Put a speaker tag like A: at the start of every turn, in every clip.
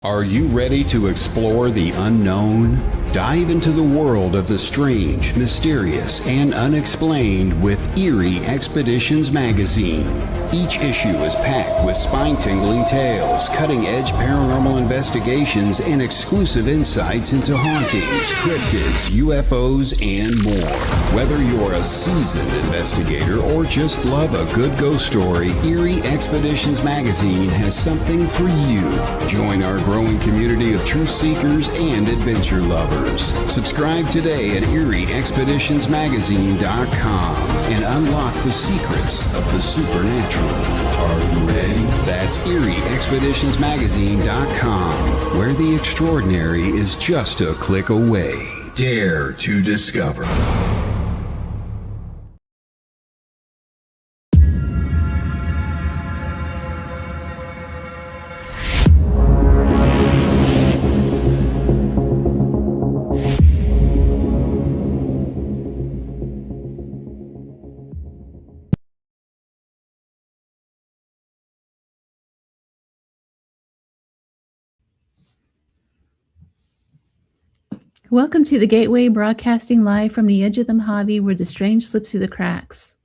A: Are you ready to explore the unknown? Dive into the world of the strange, mysterious, and unexplained with Eerie Expeditions magazine. Each issue is packed with spine-tingling tales, cutting-edge paranormal investigations, and exclusive insights into hauntings, cryptids, UFOs, and more. Whether you're a seasoned investigator or just love a good ghost story, Eerie Expeditions magazine has something for you. Join our growing community of truth seekers and adventure lovers. Subscribe today at EerieExpeditionsMagazine.com and unlock the secrets of the supernatural. Are you ready? That's EerieExpeditionsMagazine.com, where the extraordinary is just a click away. Dare to discover.
B: Welcome to the Gateway, broadcasting live from the edge of the Mojave where the strange slips through the cracks.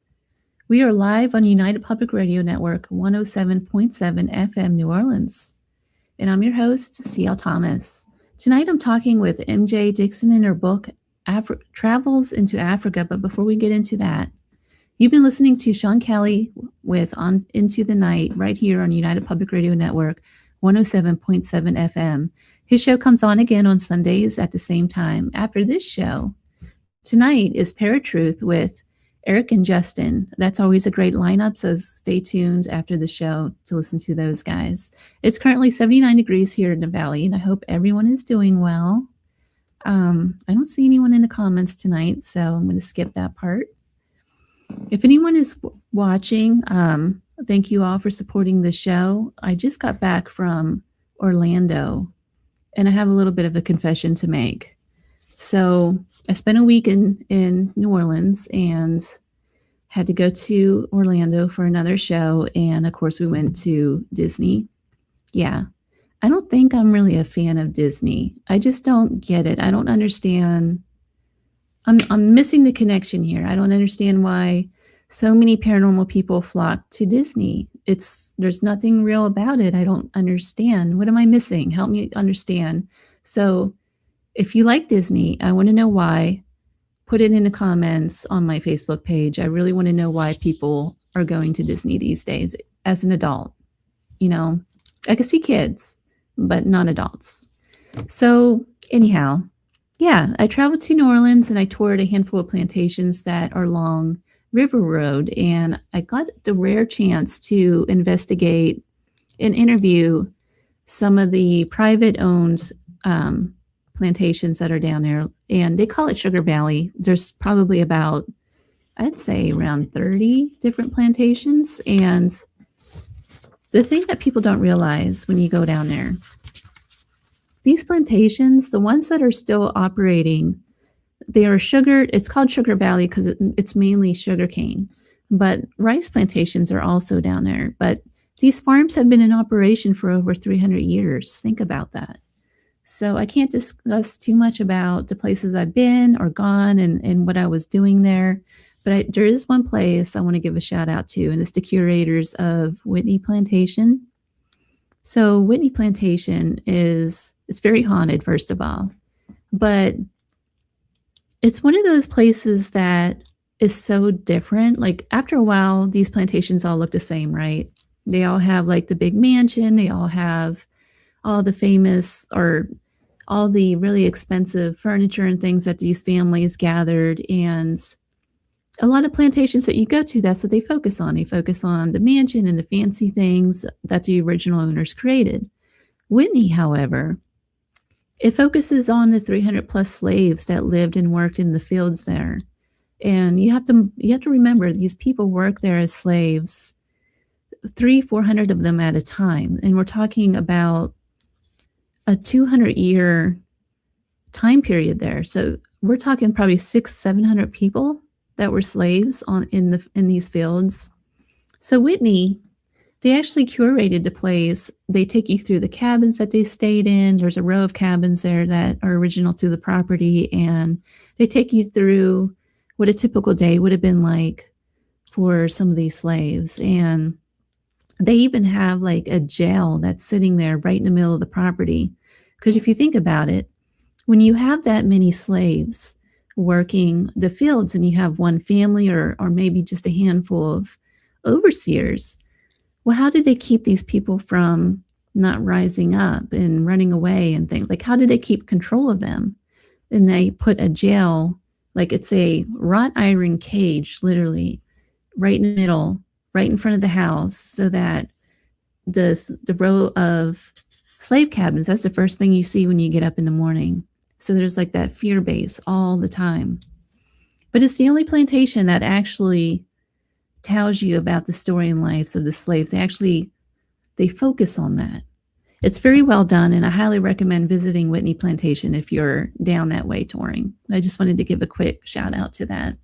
B: We are live on United Public Radio Network 107.7 FM New Orleans. And I'm your host, C.L. Thomas. Tonight I'm talking with MJ DICKSON in her book, Travels into Africa. But before we get into that, you've been listening to Sean Kelly with On Into the Night right here on United Public Radio Network 107.7 FM. His show comes on again on Sundays at the same time. After this show, tonight is Paratruth with Eric and Justin. That's always a great lineup, so stay tuned after the show to listen to those guys. It's currently 79 degrees here in the valley, and I hope everyone is doing well. I don't see anyone in the comments tonight, so I'm going to skip that part. If anyone is watching, thank you all for supporting the show. I just got back from Orlando, and I have a little bit of a confession to make. So I spent a week in New Orleans and had to go to Orlando for another show. And of course, we went to Disney. Yeah, I don't think I'm really a fan of Disney. I just don't get it. I don't understand. I'm missing the connection here. I don't understand why so many paranormal people flock to Disney. There's nothing real about it. I don't understand. What am I missing? Help me understand. So if you like Disney, I want to know why. Put it in the comments on my Facebook page. I really want to know why people are going to Disney these days as an adult. You know, I can see kids, but not adults. So anyhow, yeah, I traveled to New Orleans and I toured a handful of plantations that are along River Road, and I got the rare chance to investigate and interview some of the private-owned plantations that are down there, and they call it Sugar Valley. There's probably about, I'd say, around 30 different plantations, and the thing that people don't realize when you go down there, these plantations, the ones that are still operating, they are it's called Sugar Valley because it's mainly sugarcane, but rice plantations are also down there. But these farms have been in operation for over 300 years. Think about that. So I can't discuss too much about the places I've been or gone and what I was doing there. But there is one place I want to give a shout out to, and it's the curators of Whitney Plantation. So Whitney Plantation it's very haunted, first of all, but it's one of those places that is so different. Like after a while, these plantations all look the same, right? They all have like the big mansion. They all have all the famous or all the really expensive furniture and things that these families gathered. And a lot of plantations that you go to, that's what they focus on. They focus on the mansion and the fancy things that the original owners created. Whitney, however, it focuses on the 300 plus slaves that lived and worked in the fields there. And you have to remember, these people work there as slaves, 400 of them at a time. And we're talking about a 200-year time period there. So we're talking probably 600-700 people that were slaves in these fields. So Whitney They actually curated the place. They take you through the cabins that they stayed in. There's a row of cabins there that are original to the property, and they take you through what a typical day would have been like for some of these slaves. And they even have like a jail that's sitting there right in the middle of the property. Because if you think about it, when you have that many slaves working the fields and you have one family or maybe just a handful of overseers, well, how did they keep these people from not rising up and running away and things? Like, how did they keep control of them? And they put a jail, like it's a wrought iron cage, literally, right in the middle, right in front of the house, so that the row of slave cabins, that's the first thing you see when you get up in the morning. So there's like that fear base all the time. But it's the only plantation that actually tells you about the story and lives of the slaves. They focus on that. It's very well done, and I highly recommend visiting Whitney Plantation if you're down that way touring. I just wanted to give a quick shout out to that.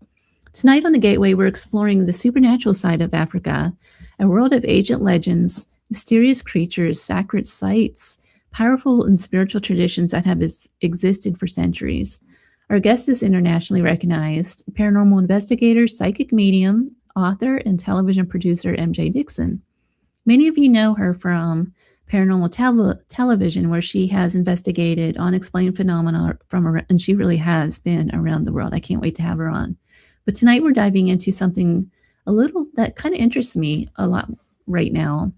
B: Tonight on The Gateway, we're exploring the supernatural side of Africa, a world of ancient legends, mysterious creatures, sacred sites, powerful and spiritual traditions that have existed for centuries. Our guest is internationally recognized paranormal investigator, psychic medium, author, and television producer MJ DICKSON. Many of you know her from Paranormal Television, where she has investigated unexplained phenomena and she really has been around the world. I can't wait to have her on. But tonight we're diving into something a little that kind of interests me a lot right now,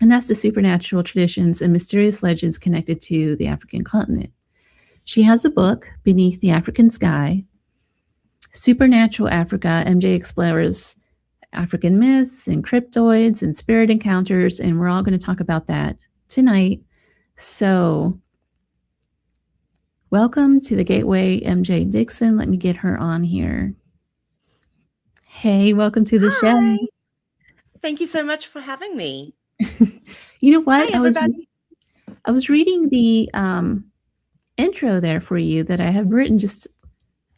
B: and that's the supernatural traditions and mysterious legends connected to the African continent. She has a book, Beneath the African Sky, Supernatural Africa. MJ explores African myths and cryptoids and spirit encounters, and we're all going to talk about that tonight. So welcome to The Gateway, MJ DICKSON. Let me get her on here. Hey, welcome to the show.
C: Thank you so much for having me.
B: You know what?
C: Hi, everybody.
B: I was reading the intro there for you that I have written just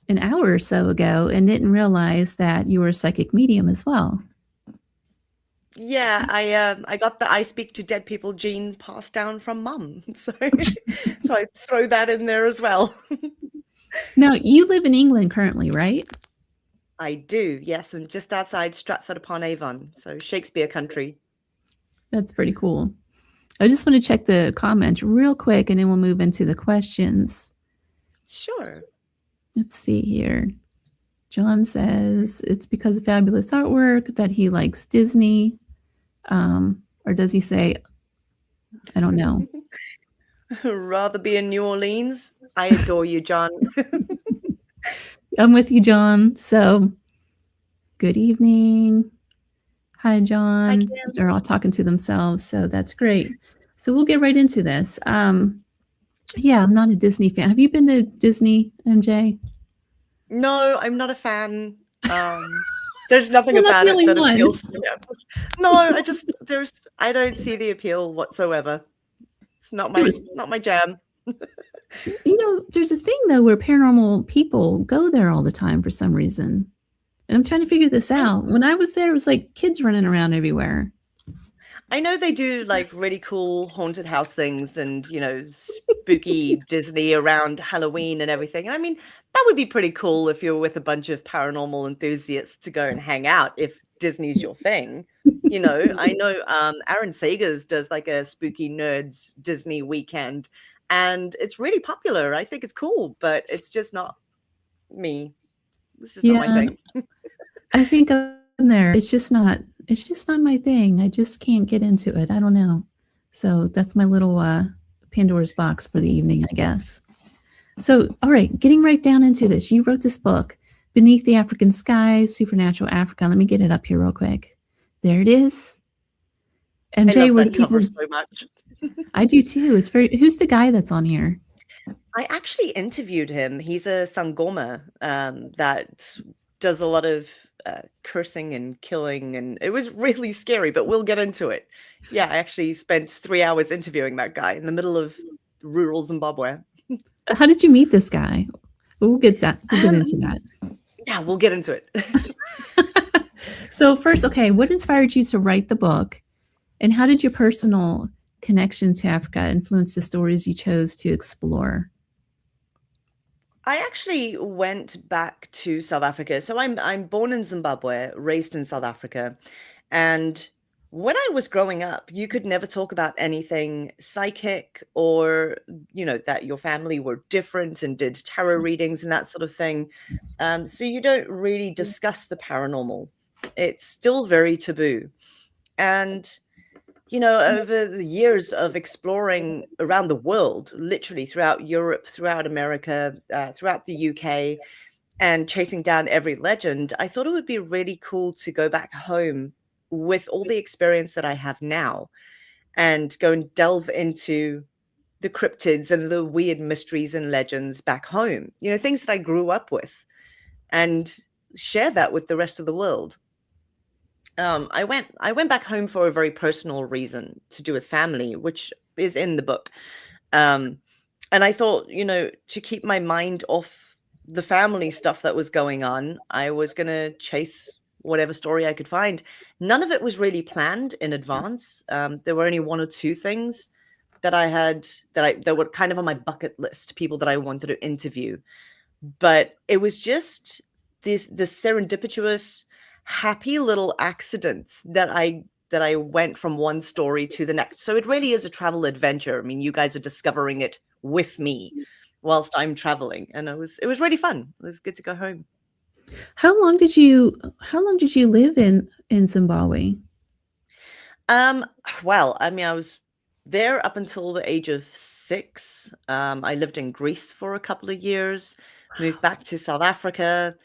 B: an hour or so ago and didn't realize that you were a psychic medium as well.
C: Yeah, I got the I speak to dead people gene passed down from mum. So I throw that in there as well.
B: Now, you live in England currently, right?
C: I do, yes. I'm just outside Stratford-upon-Avon, so Shakespeare country.
B: That's pretty cool. I just want to check the comments real quick and then we'll move into the questions.
C: Sure.
B: Let's see here. John says it's because of fabulous artwork that he likes Disney. Or does he say, I don't know.
C: Rather be in New Orleans? I adore you, John.
B: I'm with you, John. So, good evening. Hi, John. They're all talking to themselves, so that's great. So we'll get right into this. Yeah, I'm not a Disney fan. Have you been to Disney, MJ?
C: No, I'm not a fan. There's nothing about it that appeals to me. No, I don't see the appeal whatsoever. It's not my jam.
B: You know, there's a thing though where paranormal people go there all the time for some reason. And I'm trying to figure this out. When I was there, it was like kids running around everywhere.
C: I know they do like really cool haunted house things and, you know, spooky Disney around Halloween and everything. And I mean, that would be pretty cool if you're with a bunch of paranormal enthusiasts to go and hang out if Disney's your thing. You know, I know Aaron Sagers does like a spooky nerds Disney weekend and it's really popular. I think it's cool, but it's just not me. This is not my thing.
B: I think I'm there. It's just not my thing. I just can't get into it. I don't know. So that's my little Pandora's box for the evening, I guess. So, all right, getting right down into this. You wrote this book, Beneath the African Sky, Supernatural Africa. Let me get it up here real quick. There it is. MJ,
C: I love that cover so much.
B: I do too. It's who's the guy that's on here?
C: I actually interviewed him. He's a Sangoma that does a lot of cursing and killing, and it was really scary, but we'll get into it. Yeah, I actually spent 3 hours interviewing that guy in the middle of rural Zimbabwe.
B: How did you meet this guy? We'll get into that.
C: Yeah, we'll get into it.
B: So first, okay, what inspired you to write the book? And how did your personal connection to Africa influence the stories you chose to explore?
C: I actually went back to South Africa. So I'm born in Zimbabwe, raised in South Africa. And when I was growing up, you could never talk about anything psychic or, that your family were different and did tarot readings and that sort of thing. So you don't really discuss the paranormal. It's still very taboo. And over the years of exploring around the world, literally throughout Europe, throughout America, throughout the UK, and chasing down every legend, I thought it would be really cool to go back home with all the experience that I have now and go and delve into the cryptids and the weird mysteries and legends back home, things that I grew up with, and share that with the rest of the world. I went back home for a very personal reason to do with family, which is in the book. And I thought, to keep my mind off the family stuff that was going on, I was going to chase whatever story I could find. None of it was really planned in advance. There were only one or two things that I had that were kind of on my bucket list, people that I wanted to interview. But it was just the serendipitous, happy little accidents that I went from one story to the next. So it really is a travel adventure. I mean, you guys are discovering it with me whilst I'm traveling, and it was really fun. It was good to go home.
B: How long did you live in Zimbabwe?
C: Well, I mean, I was there up until the age of 6. I lived in Greece for a couple of years, moved back to South Africa,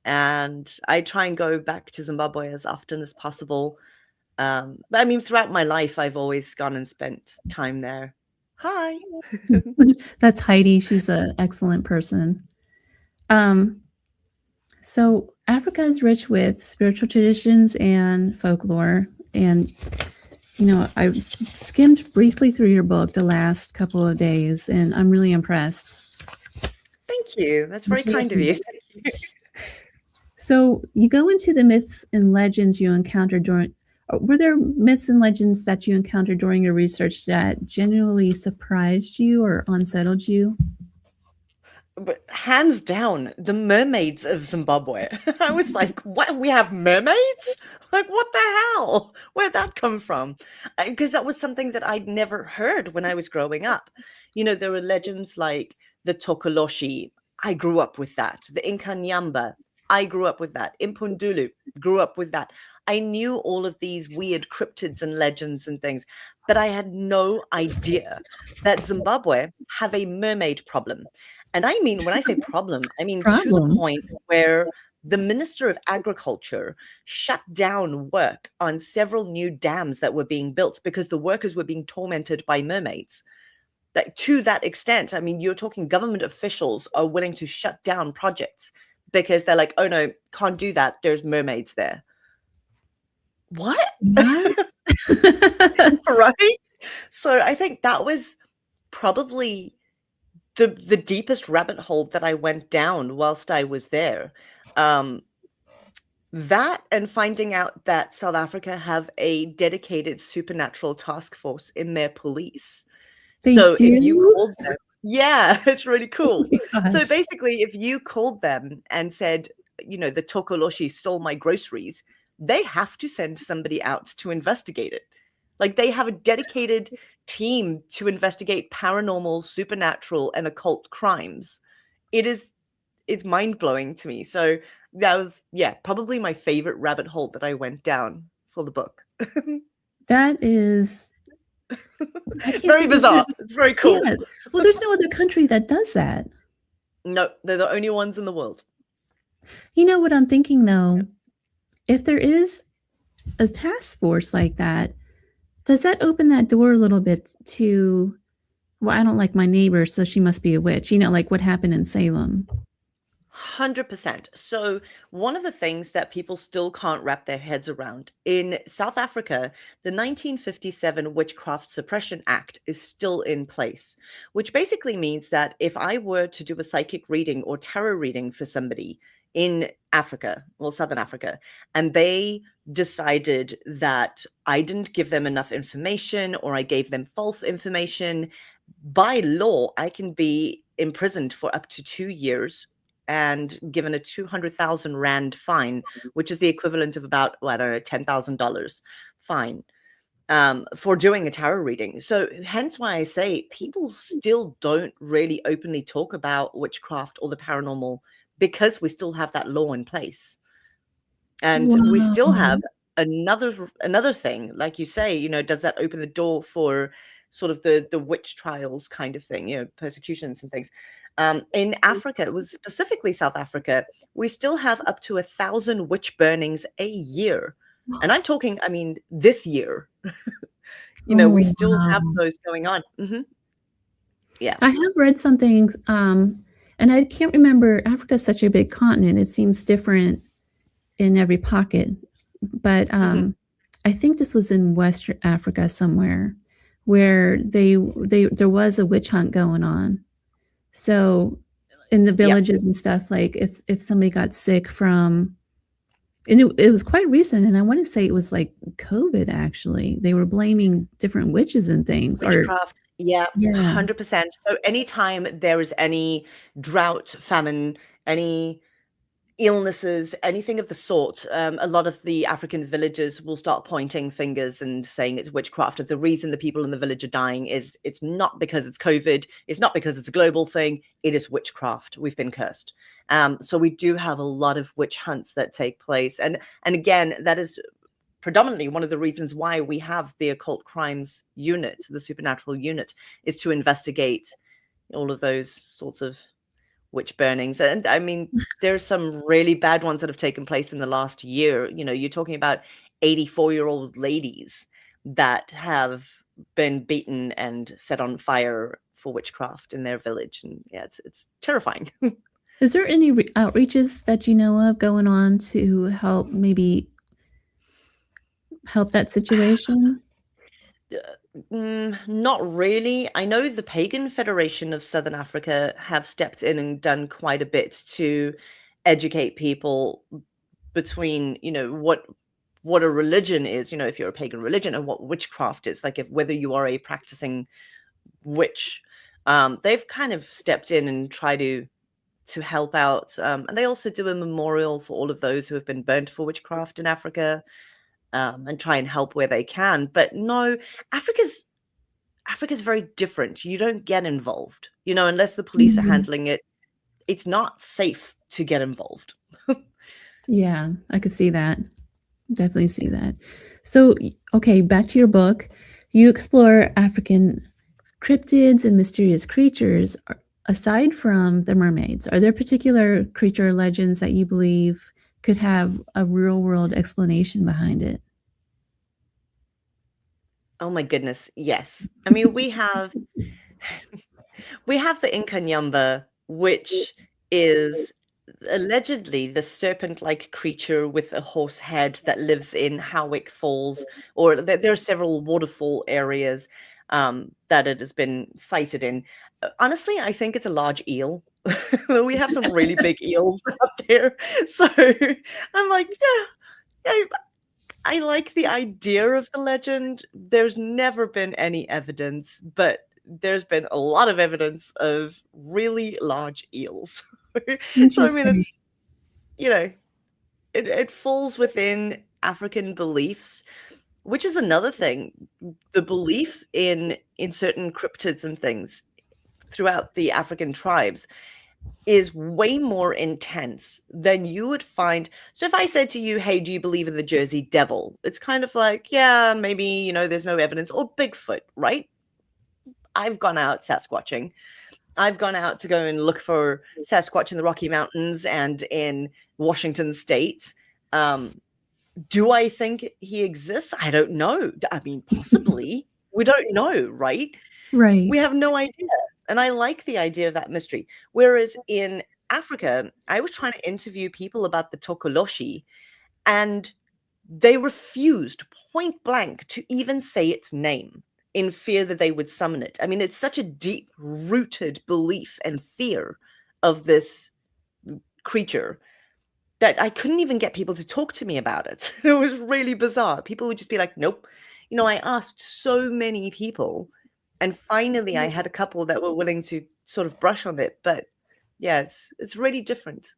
C: and I try and go back to Zimbabwe as often as possible. But I mean, throughout my life, I've always gone and spent time there. Hi.
B: That's Heidi. She's an excellent person. So Africa is rich with spiritual traditions and folklore. And, I skimmed briefly through your book the last couple of days, and I'm really impressed.
C: Thank you. That's very kind of you. Thank you.
B: So you go into the myths and legends you encountered were there myths and legends that you encountered during your research that genuinely surprised you or unsettled you?
C: But hands down, the mermaids of Zimbabwe. I was like, what? We have mermaids? Like, what the hell? Where'd that come from? Because that was something that I'd never heard when I was growing up. There were legends like the Tokoloshi. I grew up with that. The Inkanyamba. I grew up with that. Impundulu. Grew up with that. I knew all of these weird cryptids and legends and things, but I had no idea that Zimbabwe have a mermaid problem. And I mean, when I say problem, I mean to the point where the Minister of Agriculture shut down work on several new dams that were being built because the workers were being tormented by mermaids. Like, to that extent, I mean, you're talking government officials are willing to shut down projects because they're like, oh no, can't do that. There's mermaids there. What? Right? So I think that was probably the deepest rabbit hole that I went down whilst I was there. That and finding out that South Africa have a dedicated supernatural task force in their police. So if you called them, yeah, it's really cool. So basically, if you called them and said, the Tokoloshi stole my groceries, they have to send somebody out to investigate it. Like, they have a dedicated team to investigate paranormal, supernatural, and occult crimes. It's mind-blowing to me. So that was, probably my favorite rabbit hole that I went down for the book.
B: That is
C: very bizarre. It's very cool.
B: Yes. Well, there's no other country that does that.
C: No, they're the only ones in the world.
B: You know what I'm thinking, though? If there is a task force like that, does that open that door a little bit to, well, I don't like my neighbor, so she must be a witch, like what happened in Salem?
C: 100%. So one of the things that people still can't wrap their heads around, in South Africa, the 1957 Witchcraft Suppression Act is still in place, which basically means that if I were to do a psychic reading or tarot reading for somebody, in Africa, well, Southern Africa, and they decided that I didn't give them enough information or I gave them false information. By law, I can be imprisoned for up to 2 years and given a 200,000 rand fine, which is the equivalent of about, well, I don't know, $10,000 fine for doing a tarot reading. So hence why I say people still don't really openly talk about witchcraft or the paranormal because we still have that law in place. And we still have another thing, like you say, you know, does that open the door for sort of the witch trials kind of thing, you know, persecutions and things. In Africa, it was specifically South Africa, we still have up to 1,000 witch burnings a year. And I'm talking, I mean, this year, you know, we still have those going on. Yeah.
B: I have read something, and I can't remember. Africa is such a big continent. It seems different in every pocket. But I think this was in West Africa somewhere where there was a witch hunt going on. So in the villages and stuff, like if somebody got sick from, and it was quite recent, and I want to say it was like COVID, actually. They were blaming different witches and things.
C: Witchcraft. Yeah, 100%. So anytime there is any drought, famine, any illnesses, anything of the sort, a lot of the African villages will start pointing fingers and saying it's witchcraft. And the reason the people in the village are dying is it's not because it's COVID. It's not because it's a global thing. It is witchcraft. We've been cursed. So we do have a lot of witch hunts that take place. And again, that is predominantly one of the reasons why we have the occult crimes unit, the supernatural unit, is to investigate all of those sorts of witch burnings. And I mean, there's some really bad ones that have taken place in the last year. You know, you're talking about 84-year-old ladies that have been beaten and set on fire for witchcraft in their village. And yeah, it's terrifying.
B: Is there any outreaches that you know of going on to help maybe help that situation?
C: Not really. I know the Pagan Federation of Southern Africa have stepped in and done quite a bit to educate people between, you know, what a religion is, you know, if you're a pagan religion, and what witchcraft is, like if whether you are a practicing witch. They've kind of stepped in and try to help out. And they also do a memorial for all of those who have been burnt for witchcraft in Africa. And try and help where they can. But no, Africa's very different. You don't get involved, you know, unless the police are handling it. It's not safe to get involved.
B: Yeah, I could see that. Definitely see that. So, okay, back to your book. You explore African cryptids and mysterious creatures. Aside from the mermaids, are there particular creature legends that you believe could have a real-world explanation behind it?
C: Oh my goodness, yes. I mean, we have the Inkanyamba, which is allegedly the serpent-like creature with a horse head that lives in Howick Falls, or there are several waterfall areas that it has been cited in. Honestly, I think it's a large eel. We have some really big eels up there. So I'm like, yeah, I like the idea of the legend. There's never been any evidence, but there's been a lot of evidence of really large eels. So I mean, it's, you know, it falls within African beliefs, which is another thing. The belief in certain cryptids and things throughout the African tribes is way more intense than you would find. So if I said to you, hey, do you believe in the Jersey Devil? It's kind of like, yeah, maybe, you know, there's no evidence. Or Bigfoot, right? I've gone out Sasquatching. I've gone out to go and look for Sasquatch in the Rocky Mountains and in Washington State. Do I think he exists? I don't know. I mean, possibly. We don't know, right?
B: Right.
C: We have no idea. And I like the idea of that mystery. Whereas in Africa, I was trying to interview people about the Tokoloshi, and they refused point blank to even say its name in fear that they would summon it. I mean, it's such a deep-rooted belief and fear of this creature that I couldn't even get people to talk to me about it. It was really bizarre. People would just be like, nope. I asked so many people, and finally I had a couple that were willing to sort of brush on it. But yeah, it's really different.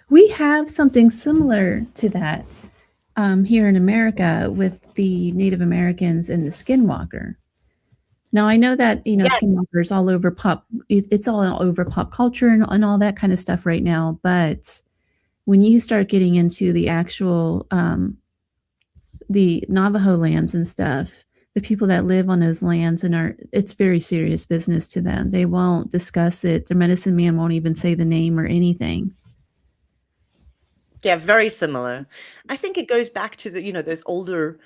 B: We have something similar to that here in America with the Native Americans and the Skinwalker. Now I know that
C: Yes.
B: Skinwalker is all over pop. It's all over pop culture and all that kind of stuff right now. But when you start getting into the actual the Navajo lands and stuff, the people that live on those lands it's very serious business to them. They won't discuss it. Their medicine man won't even say the name or anything.
C: Yeah, very similar. I think it goes back to those older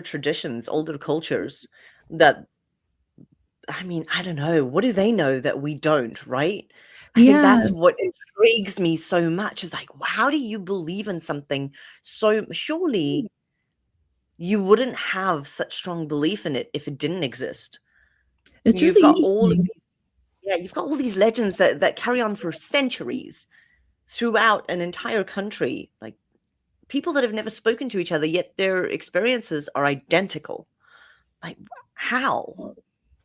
C: traditions, older cultures that, I mean, I don't know. What do they know that we don't, right? I think
B: Yeah.
C: that's what intrigues me so much, is like, how do you believe in something so surely you wouldn't have such strong belief in it if it didn't exist.
B: It's
C: You've
B: really
C: got all of
B: interesting.
C: these, you've got all these legends that carry on for centuries throughout an entire country, like people that have never spoken to each other, yet their experiences are identical. Like, how?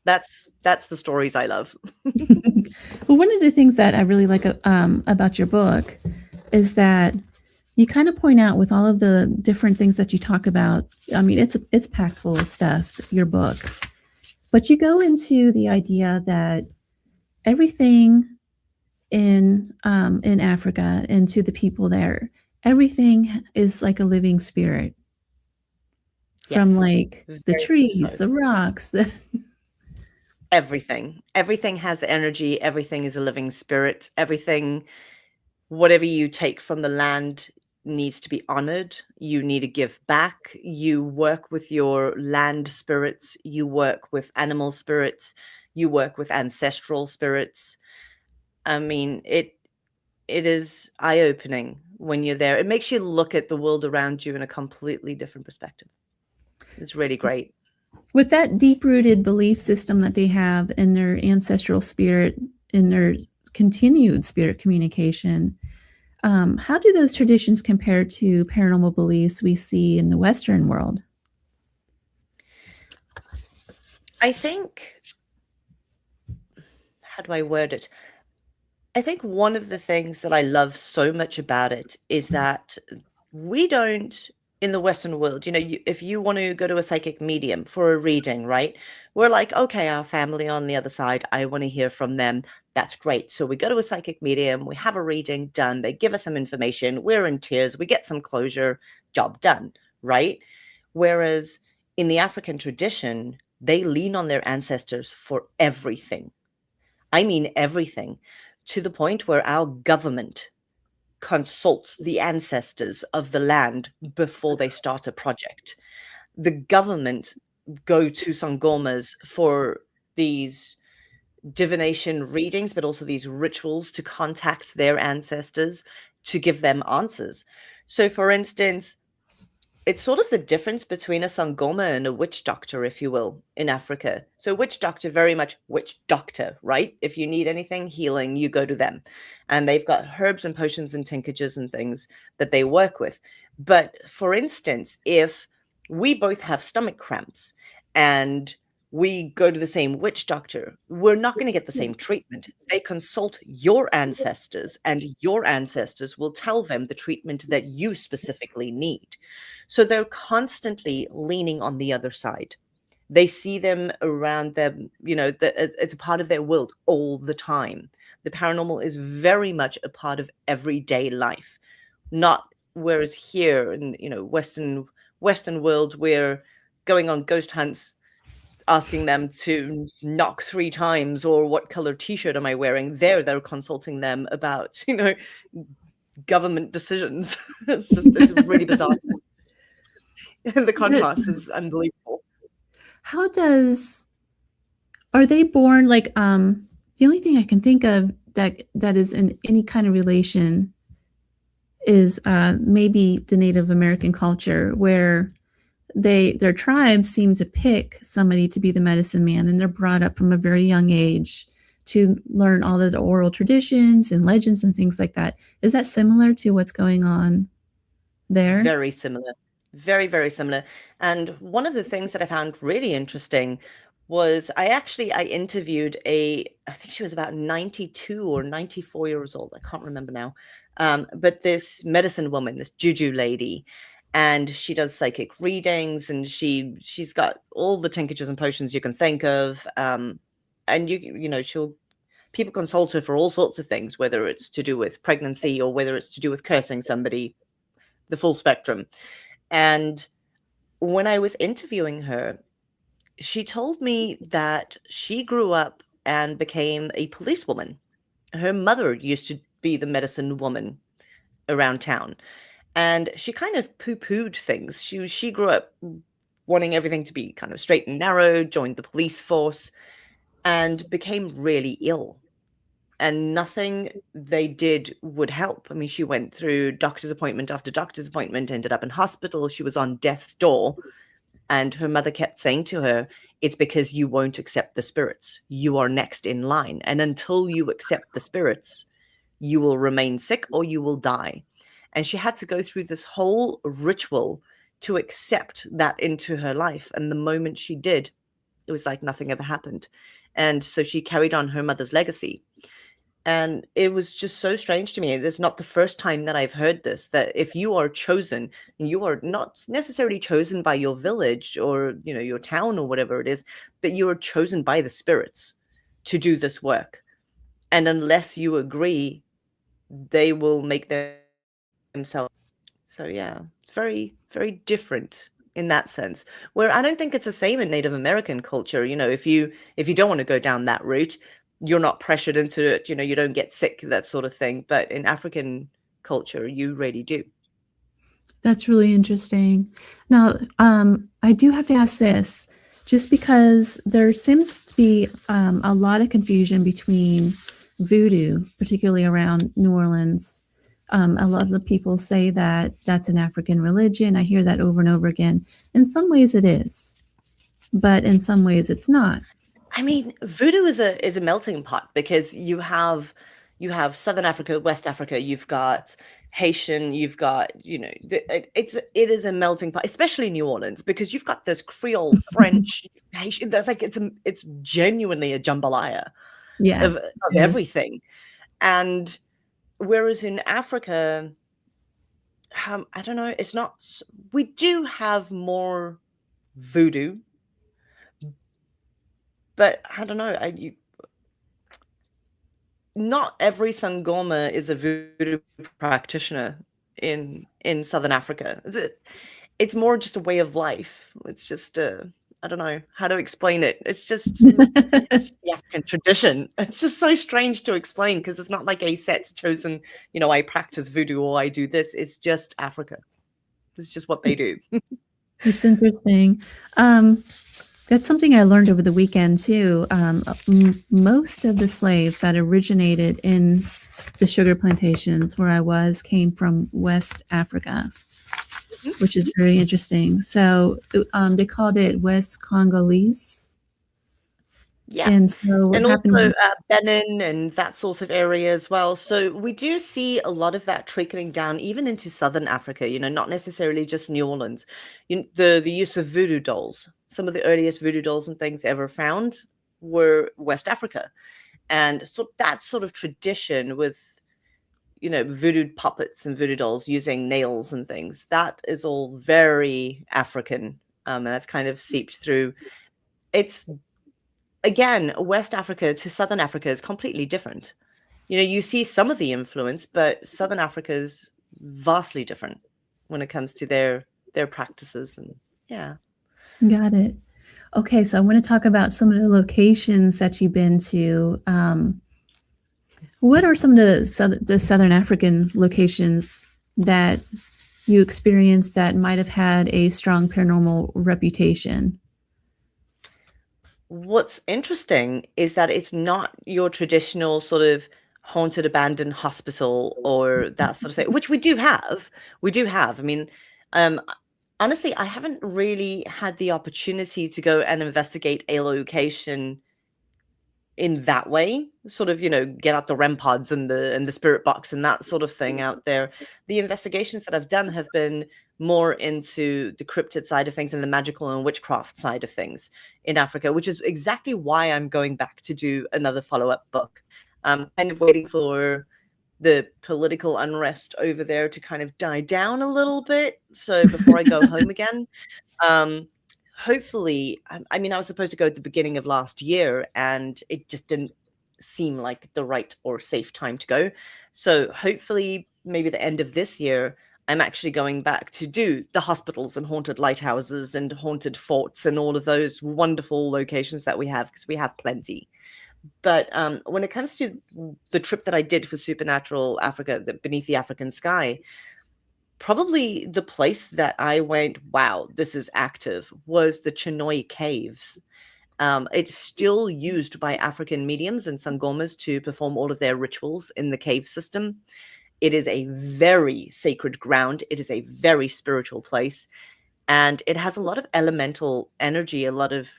C: That's the stories I love.
B: Well, one of the things that I really like about your book is that you kind of point out, with all of the different things that you talk about, I mean, it's packed full of stuff, your book, but you go into the idea that everything in Africa, and to the people there, everything is like a living spirit. From
C: Yes,
B: like the
C: very
B: trees,
C: so.
B: the rocks,
C: Everything has energy. Everything is a living spirit. Everything, whatever you take from the land, needs to be honored. You need to give back. You work with your land spirits. You work with animal spirits. You work with ancestral spirits. I mean, it is eye-opening when you're there. It makes you look at the world around you in a completely different perspective. It's really great.
B: with that deep-rooted belief system that they have in their ancestral spirit, in their continued spirit communication. How do those traditions compare to paranormal beliefs we see in the Western world?
C: I think, how do I word it? I think one of the things that I love so much about it is that we don't, in the Western world, if you want to go to a psychic medium for a reading, right? We're like, okay, our family on the other side, I want to hear from them. That's great. So we go to a psychic medium, we have a reading done, they give us some information, we're in tears, we get some closure, job done, right? Whereas in the African tradition, they lean on their ancestors for everything. I mean, everything, to the point where our government consults the ancestors of the land before they start a project. The government go to sangomas for these divination readings, but also these rituals to contact their ancestors to give them answers. So, for instance, it's sort of the difference between a sangoma and a witch doctor, if you will, in Africa. So witch doctor, very much witch doctor, right? If you need anything healing, you go to them. And they've got herbs and potions and tinkages and things that they work with. But for instance, if we both have stomach cramps and we go to the same witch doctor, we're not going to get the same treatment. They consult your ancestors, and your ancestors will tell them the treatment that you specifically need. So they're constantly leaning on the other side. They see them around them, it's a part of their world all the time. The paranormal is very much a part of everyday life. Not whereas here in, Western world, we're going on ghost hunts, asking them to knock 3 times, or what color t-shirt am I wearing. They're consulting them about, government decisions. It's really bizarre. The contrast is unbelievable.
B: How are they born, like, the only thing I can think of that is in any kind of relation is maybe the Native American culture, where their tribes seem to pick somebody to be the medicine man, and they're brought up from a very young age to learn all the oral traditions and legends and things like that. Is that similar to what's going on there?
C: Very similar. Very, very similar. And one of the things that I found really interesting was I interviewed I think she was about 92 or 94 years old. I can't remember now. But this medicine woman, this juju lady, and she does psychic readings, and she's got all the tinctures and potions you can think of. And people consult her for all sorts of things, whether it's to do with pregnancy or whether it's to do with cursing somebody, the full spectrum. And when I was interviewing her, she told me that she grew up and became a policewoman. Her mother used to be the medicine woman around town, and she kind of poo-pooed things. She grew up wanting everything to be kind of straight and narrow, joined the police force, and became really ill. And nothing they did would help. I mean, she went through doctor's appointment after doctor's appointment, ended up in hospital. She was on death's door. And her mother kept saying to her, it's because you won't accept the spirits. You are next in line. And until you accept the spirits, you will remain sick or you will die. And she had to go through this whole ritual to accept that into her life. And the moment she did, it was like nothing ever happened. And so she carried on her mother's legacy. And it was just so strange to me. It's not the first time that I've heard this, that if you are chosen, you are not necessarily chosen by your village or, your town or whatever it is, but you are chosen by the spirits to do this work. And unless you agree, they will make themselves. So yeah, it's very, very different in that sense. Where I don't think it's the same in Native American culture. If you don't want to go down that route, you're not pressured into it, you don't get sick, that sort of thing. But in African culture, you really do.
B: That's really interesting. Now, I do have to ask this, just because there seems to be a lot of confusion between voodoo, particularly around New Orleans. A lot of the people say that that's an African religion. I hear that over and over again. In some ways it is, but in some ways it's not.
C: I mean, voodoo is a melting pot, because you have Southern Africa, West Africa, you've got Haitian, you've got, it is a melting pot, especially New Orleans, because you've got this Creole, French, Haitian, like it's genuinely a jambalaya of everything. And whereas in Africa, I don't know, it's not, we do have more voodoo, but I don't know, not every Sangoma is a voodoo practitioner in Southern Africa. It's more just a way of life. It's just I don't know how to explain it. It's just the African tradition. It's just so strange to explain, because it's not like a set chosen, I practice voodoo or I do this. It's just Africa. It's just what they do.
B: It's interesting. That's something I learned over the weekend too. Most of the slaves that originated in the sugar plantations where I was came from West Africa, which is very interesting. So they called it West Congolese.
C: Yeah.
B: And so
C: also Benin and that sort of area as well. So we do see a lot of that trickling down even into Southern Africa, not necessarily just New Orleans. The use of voodoo dolls. Some of the earliest voodoo dolls and things ever found were West Africa. And so that sort of tradition with, voodoo puppets and voodoo dolls using nails and things, that is all very African. And that's kind of seeped through. It's, again, West Africa to Southern Africa is completely different. You see some of the influence, but Southern Africa is vastly different when it comes to their practices. And yeah.
B: Got it. Okay, so I want to talk about some of the locations that you've been to. What are some of the Southern African locations that you experienced that might have had a strong paranormal reputation?
C: What's interesting is that it's not your traditional sort of haunted abandoned hospital or that sort of thing, which we do have. I mean, honestly, I haven't really had the opportunity to go and investigate a location in that way, sort of, get out the REM pods and the spirit box and that sort of thing out there. The investigations that I've done have been more into the cryptid side of things and the magical and witchcraft side of things in Africa, which is exactly why I'm going back to do another follow-up book. I'm kind of waiting for the political unrest over there to kind of die down a little bit. So before I go home again, hopefully, I mean, I was supposed to go at the beginning of last year and it just didn't seem like the right or safe time to go. So hopefully, maybe the end of this year, I'm actually going back to do the hospitals and haunted lighthouses and haunted forts and all of those wonderful locations that we have, because we have plenty. But when it comes to the trip that I did for Supernatural Africa, Beneath the African Sky, probably the place that I went, wow, this is active, was the Chinoi Caves. It's still used by African mediums and sangomas to perform all of their rituals in the cave system. It is a very sacred ground. It is a very spiritual place. And it has a lot of elemental energy, a lot of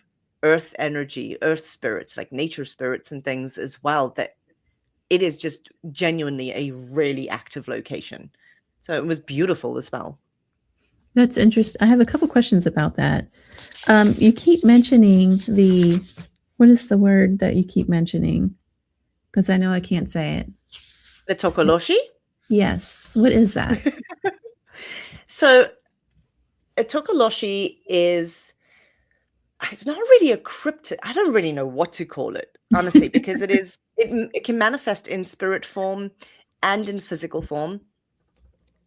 C: earth energy, earth spirits, like nature spirits and things as well, that it is just genuinely a really active location. So it was beautiful as well.
B: That's interesting. I have a couple questions about that. You keep mentioning what is the word that you keep mentioning? Because I know I can't say it.
C: The Tokoloshi?
B: Yes. What is that?
C: So a Tokoloshi it's not really a cryptid. I don't really know what to call it, honestly, because it can manifest in spirit form and in physical form.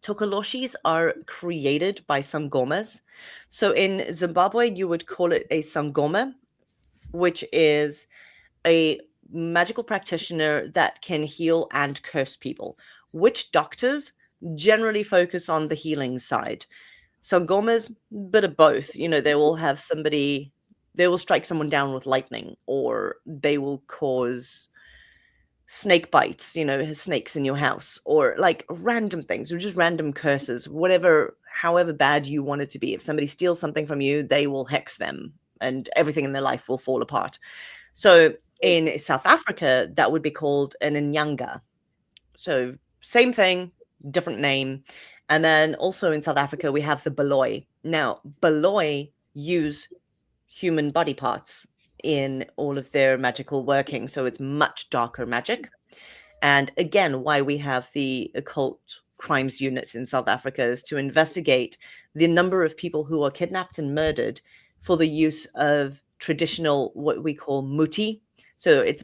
C: Tokoloshis are created by sangomas. So in Zimbabwe, you would call it a sangoma, which is a magical practitioner that can heal and curse people. Witch doctors generally focus on the healing side. Sangomas, bit of both. They will have they will strike someone down with lightning, or they will cause snake bites, snakes in your house, or like random things, or just random curses, however bad you want it to be. If somebody steals something from you, they will hex them and everything in their life will fall apart. So in South Africa, that would be called an Inyanga. So same thing, different name. And then also in South Africa, we have the Baloi. Now, Baloi use human body parts in all of their magical working. So it's much darker magic. And again, why we have the occult crimes units in South Africa is to investigate the number of people who are kidnapped and murdered for the use of traditional, what we call muti. So it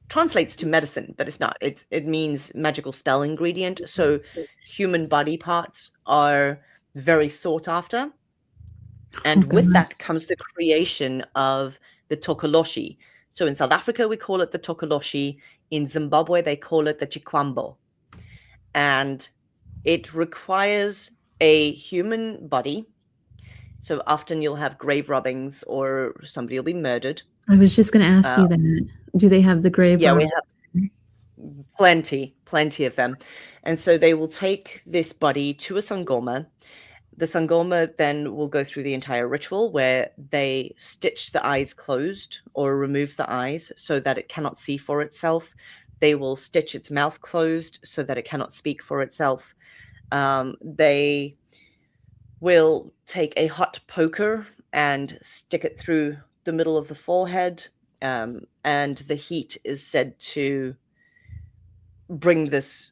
C: translates to medicine, but it's not. It means magical spell ingredient. So human body parts are very sought after. And with that comes the creation of the Tokoloshi. So in South Africa, we call it the Tokoloshi. In Zimbabwe, they call it the Chikwambo. And it requires a human body. So often you'll have grave robbings or somebody will be murdered.
B: I was just going to ask you that. Do they have the grave robbing?
C: We have plenty of them. And so they will take this body to a sangoma. The sangoma then will go through the entire ritual where they stitch the eyes closed or remove the eyes so that it cannot see for itself. They will stitch its mouth closed so that it cannot speak for itself. They will take a hot poker and stick it through the middle of the forehead. And the heat is said to bring this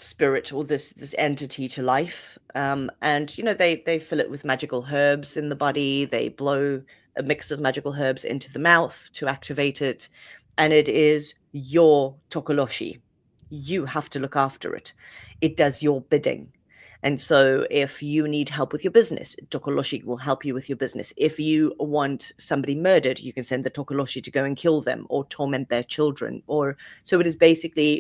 C: spirit or this entity to life. And they fill it with magical herbs in the body. They blow a mix of magical herbs into the mouth to activate it, and it is your Tokoloshi. You have to look after it. It does your bidding. And so if you need help with your business, Tokoloshi will help you with your business. If you want somebody murdered, you can send the Tokoloshi to go and kill them or torment their children. So it is basically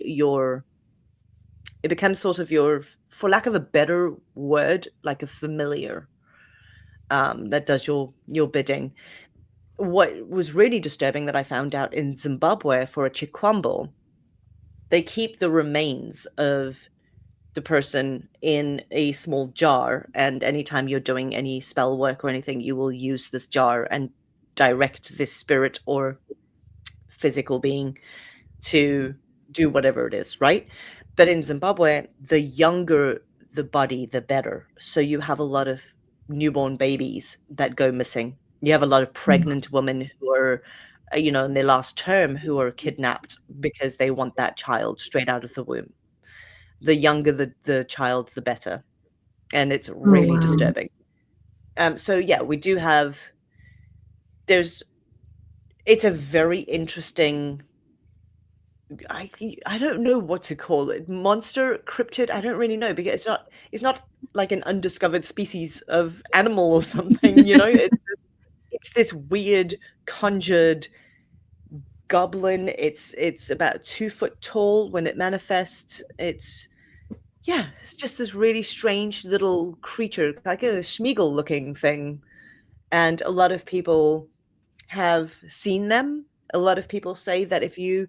C: it becomes sort of your, for lack of a better word, like a familiar that does your bidding. What was really disturbing that I found out in Zimbabwe for a Chikwambo, they keep the remains of the person in a small jar, and anytime you're doing any spell work or anything, you will use this jar and direct this spirit or physical being to do whatever it is, right? But in Zimbabwe, the younger the body, the better. So you have a lot of newborn babies that go missing. You have a lot of pregnant women who are, in their last term, who are kidnapped because they want that child straight out of the womb. The younger the child, the better. And it's really disturbing. So yeah, we do have, it's a very interesting, I don't know what to call it. Monster, cryptid, I don't really know, because it's not like an undiscovered species of animal or something, it's this weird conjured goblin. It's about 2 foot tall when it manifests. It's just this really strange little creature, like a Schmeagle looking thing. And a lot of people have seen them. A lot of people say that if you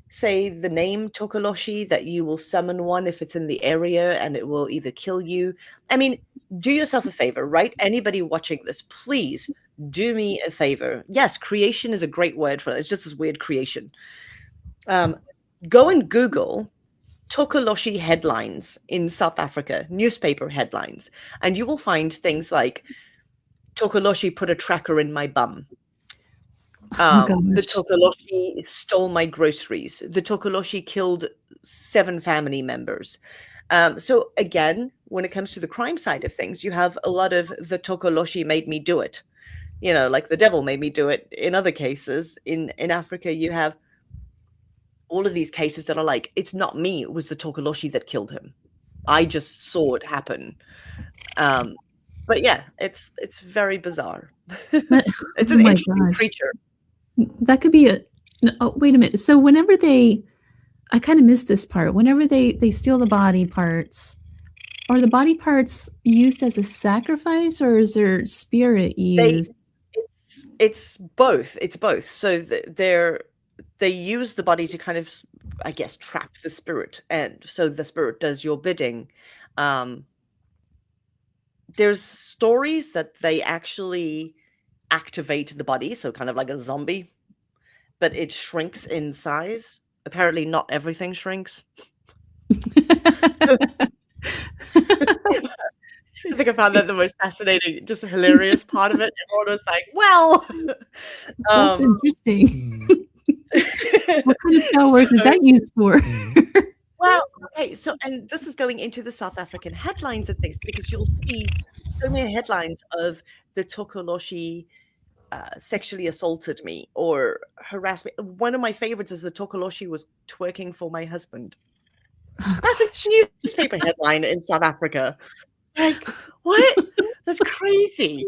C: say the name Tokoloshi, that you will summon one if it's in the area, and it will either kill you. I mean, do yourself a favor, right? Anybody watching this, please do me a favor. Yes, creation is a great word for it. It's just this weird creation. Go and Google Tokoloshi headlines in South Africa, newspaper headlines, and you will find things like Tokoloshi put a tracker in my bum. The Tokoloshi stole my groceries. The Tokoloshi killed 7 family members. So again, when it comes to the crime side of things, you have a lot of the Tokoloshi made me do it. Like the devil made me do it. In other cases, in Africa, you have all of these cases that are like, it's not me, it was the Tokoloshi that killed him. I just saw it happen. But yeah, it's very bizarre. It's an interesting creature.
B: That could be wait a minute. So whenever I kind of missed this part. Whenever they steal the body parts, are the body parts used as a sacrifice, or is their spirit used?
C: It's both. It's both. So they use the body to kind of, I guess, trap the spirit, and so the spirit does your bidding. There's stories that they actually activate the body, so kind of like a zombie, but it shrinks in size. Apparently not everything shrinks. I think I found that the most fascinating, just hilarious part of it. Everyone was like, well,
B: that's interesting. What kind of spell work is that used for?
C: Well, okay, so, and this is going into the South African headlines and things, because you'll see so many headlines of the Tokoloshi sexually assaulted me or harassed me. One of my favorites is the Tokoloshi was twerking for my husband. That's a newspaper headline in South Africa. Like, what? That's crazy.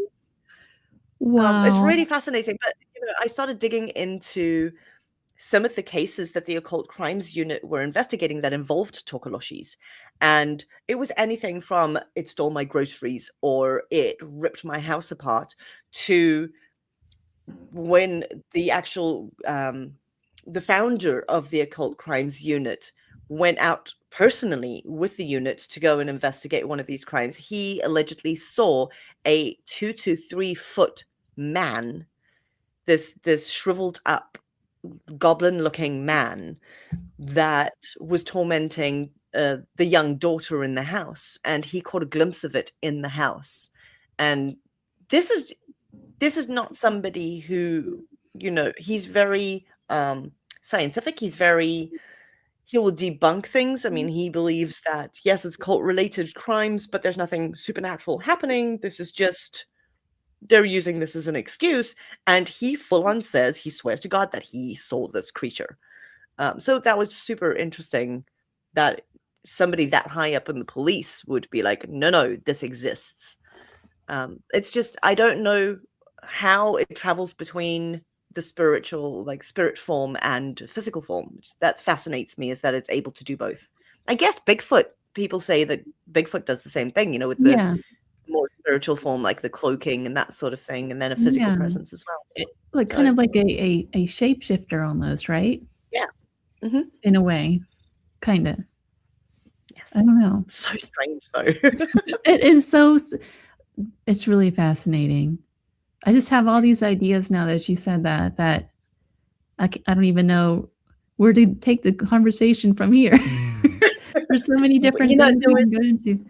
B: Wow.
C: It's really fascinating. But I started digging into some of the cases that the Occult Crimes Unit were investigating that involved Tokoloshis. And it was anything from it stole my groceries or it ripped my house apart to when the actual the founder of the Occult Crimes Unit went out personally with the unit to go and investigate one of these crimes. He allegedly saw a 2 to 3 foot man, this shriveled up goblin looking man that was tormenting the young daughter in the house, and he caught a glimpse of it in the house. And this is not somebody who, he's very scientific. He will debunk things. I mean, he believes that, yes, it's cult related crimes, but there's nothing supernatural happening. This is just, they're using this as an excuse. And he full on says, he swears to God that he saw this creature. So that was super interesting that somebody that high up in the police would be like, no, this exists. It's just, I don't know how it travels between the spiritual, like spirit form and physical form. That fascinates me, is that it's able to do both. I guess Bigfoot, people say that Bigfoot does the same thing, with the more spiritual form, like the cloaking and that sort of thing, and then a physical presence as well.
B: Kind of like a shapeshifter almost, right?
C: Yeah. Mm-hmm.
B: In a way, kind of. Yeah. I don't know.
C: So strange, though.
B: It is it's really fascinating. I just have all these ideas now that you said that I don't even know where to take the conversation from here. There's so many different things we can go into.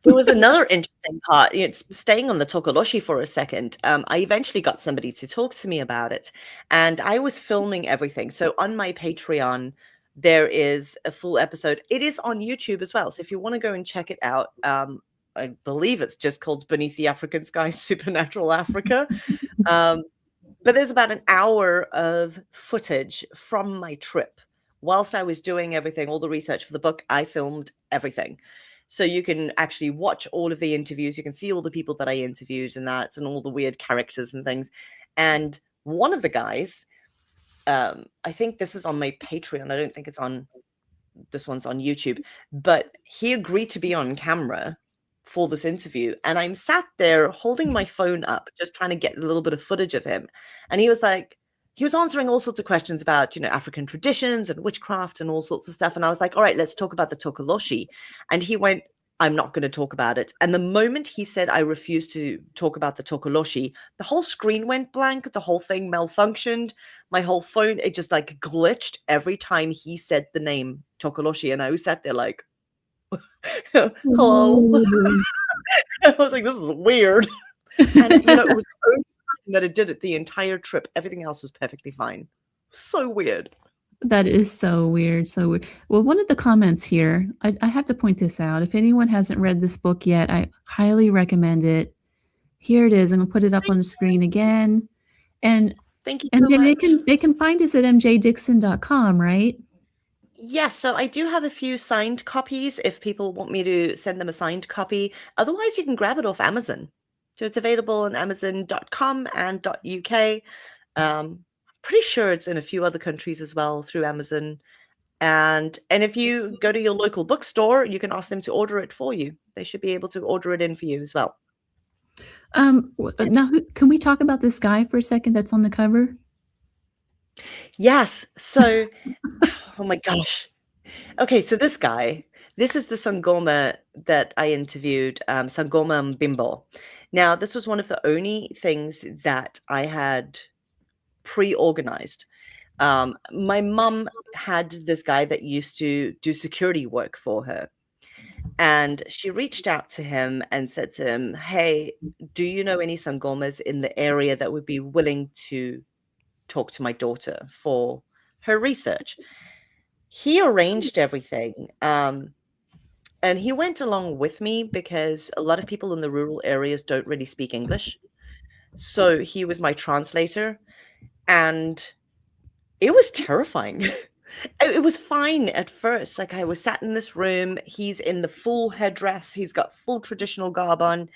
C: There was another interesting part. Staying on the Tokoloshi for a second, I eventually got somebody to talk to me about it, and I was filming everything. So on my Patreon, there is a full episode. It is on YouTube as well. So if you want to go and check it out, I believe it's just called Beneath the African Sky, Supernatural Africa. But there's about an hour of footage from my trip. Whilst I was doing everything, all the research for the book, I filmed everything. So you can actually watch all of the interviews. You can see all the people that I interviewed and all the weird characters and things. And one of the guys, I think this is on my Patreon. I don't think this one's on YouTube, but he agreed to be on camera for this interview. And I'm sat there holding my phone up, just trying to get a little bit of footage of him. And he was answering all sorts of questions about, African traditions and witchcraft and all sorts of stuff. And I was like, all right, let's talk about the Tokoloshi. And he went, I'm not going to talk about it. And the moment he said, I refuse to talk about the Tokoloshi, the whole screen went blank. The whole thing malfunctioned. My whole phone, it just like glitched every time he said the name Tokoloshi. And I was sat there like, hello. I was like, this is weird. And it was only that it did it the entire trip. Everything else was perfectly fine. So weird.
B: That is so weird. So weird. Well, one of the comments here, I have to point this out. If anyone hasn't read this book yet, I highly recommend it. Here it is. I'm gonna put it up on the screen again. And
C: thank you so much.
B: They can find us at mjdickson.com, right?
C: Yes, so I do have a few signed copies if people want me to send them a signed copy. Otherwise, you can grab it off Amazon. So it's available on Amazon.com and .uk. Pretty sure it's in a few other countries as well through Amazon. And if you go to your local bookstore, you can ask them to order it for you. They should be able to order it in for you as well.
B: Now, can we talk about this guy for a second that's on the cover?
C: Yes. So, oh my gosh. Okay, so this guy, this is the Sangoma that I interviewed, Sangoma Mbimbo. Now, this was one of the only things that I had pre-organized. My mum had this guy that used to do security work for her. And she reached out to him and said to him, hey, do you know any Sangomas in the area that would be willing to talk to my daughter for her research? He arranged everything. And he went along with me because a lot of people in the rural areas don't really speak English. So he was my translator. And it was terrifying. It was fine at first. Like I was sat in this room. He's in the full headdress. He's got full traditional garb on.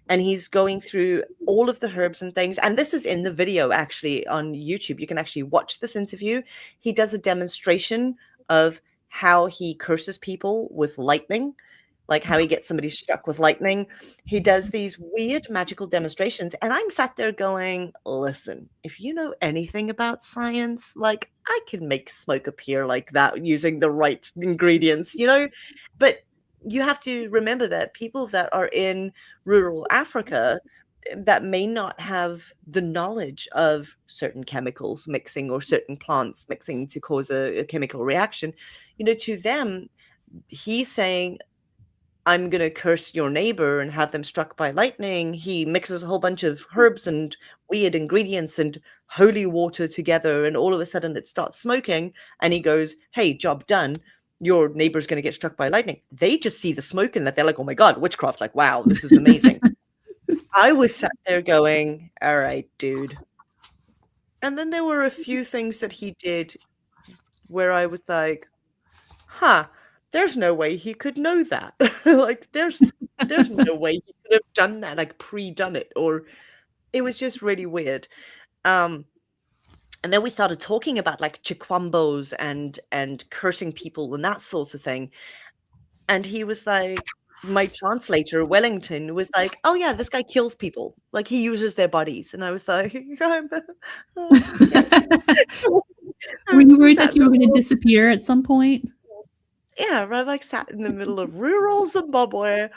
C: And he's going through all of the herbs and things. And this is in the video actually on YouTube. You can actually watch this interview. He does a demonstration of how he curses people with lightning, like how he gets somebody struck with lightning. He does these weird magical demonstrations. And I'm sat there going, listen, if you know anything about science, like I can make smoke appear like that using the right ingredients, but you have to remember that people that are in rural Africa that may not have the knowledge of certain chemicals mixing or certain plants mixing to cause a chemical reaction, to them, he's saying, I'm going to curse your neighbor and have them struck by lightning. He mixes a whole bunch of herbs and weird ingredients and holy water together. And all of a sudden it starts smoking. And he goes, hey, job done. Your neighbor's going to get struck by lightning. They just see the smoke and that they're like, oh my God, witchcraft. Like, wow, this is amazing. I was sat there going, all right, dude. And then there were a few things that he did where I was like, there's no way he could know that. Like, there's no way he could have done that, like pre-done it, or it was just really weird. And then we started talking about like chikwambos and cursing people and that sort of thing. And he was like, my translator, Wellington, was like, oh yeah, this guy kills people. Like he uses their bodies. And I was like,
B: were you worried that you were going to disappear at some point?
C: Yeah, I like sat in the middle of rural Zimbabwe.